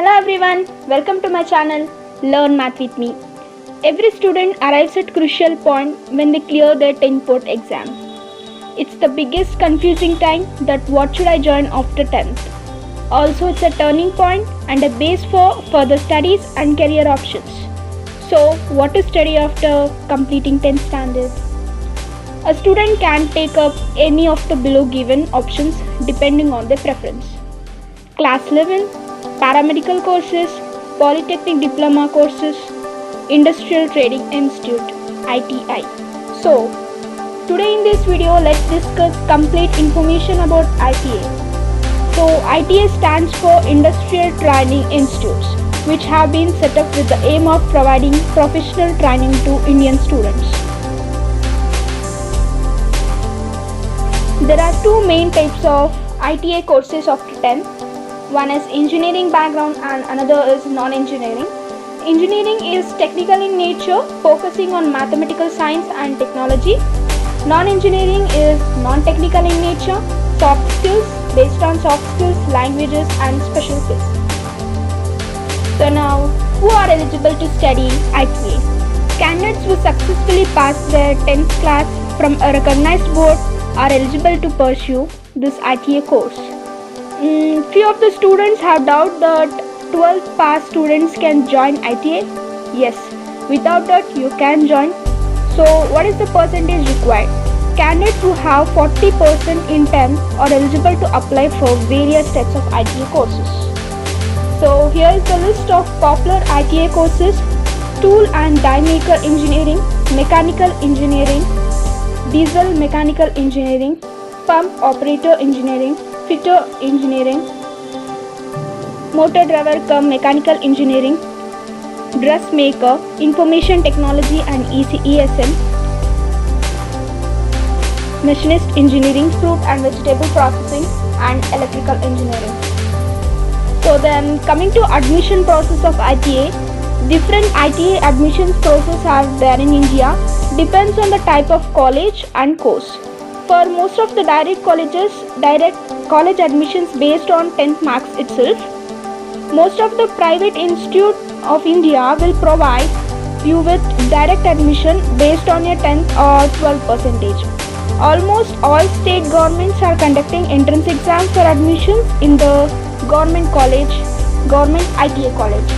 Hello everyone, welcome to my channel Learn Math with me. Every student arrives at crucial point when they clear their 10th board exam. It's the biggest confusing time that what should I join after 10th. Also it's a turning point and a base for further studies and career options. So what to study after completing 10th standard? A student can take up any of the below given options depending on their preference. Class 11, paramedical courses, polytechnic diploma courses, industrial trading institute, ITI. So, today in this video let's discuss complete information about ITA. So, ITA stands for Industrial Training Institutes, which have been set up with the aim of providing professional training to Indian students. There are two main types of ITA courses after 10th. One is engineering background and another is non-engineering. Engineering is technical in nature, focusing on mathematical science and technology. Non-engineering is non-technical in nature, soft skills, based on soft skills, languages and special skills. So now, who are eligible to study ITA? Candidates who successfully pass their 10th class from a recognized board are eligible to pursue this ITA course. Few of the students have doubt that 12th pass students can join ITA. Yes, without that you can join. So what is the percentage required? Candidates who have 40% in 10th are eligible to apply for various types of ITA courses. So here is the list of popular ITA courses: tool and die maker engineering, mechanical engineering, diesel mechanical engineering, pump operator engineering, fitter engineering, motor driver cum mechanical engineering, dress maker, information technology and ESM, machinist engineering, fruit and vegetable processing and electrical engineering. So then coming to admission process of ITA, different ITA admissions process are there in India, depends on the type of college and course. For most of the direct colleges, direct college admissions based on 10th marks itself. Most of the private institute of India will provide you with direct admission based on your 10th or 12th percentage. Almost all state governments are conducting entrance exams for admissions in the government college, government ITA college.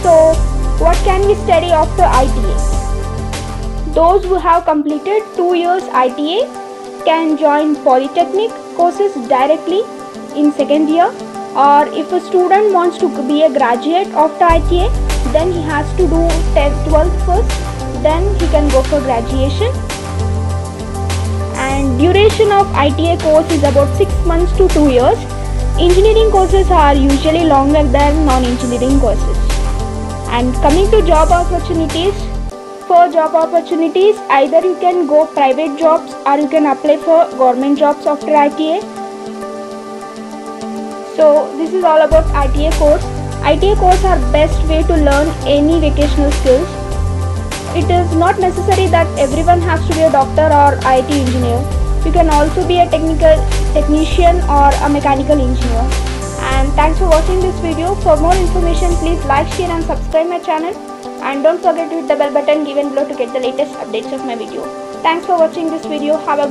So, what can we study after ITA? Those who have completed 2 years ITA can join polytechnic courses directly in second year, or if a student wants to be a graduate after ITA, then he has to do 12th first, then he can go for graduation. And duration of ITA course is about 6 months to 2 years. Engineering courses are usually longer than non-engineering courses. And coming to job opportunities, for job opportunities, either you can go private jobs or you can apply for government jobs after ITA. So this is all about ITA course. ITA course are best way to learn any vocational skills. It is not necessary that everyone has to be a doctor or IT engineer. You can also be a technician or a mechanical engineer. And thanks for watching this video. For more information, please like, share and subscribe my channel. And don't forget to hit the bell button given below to get the latest updates of my video. Thanks for watching this video. Have a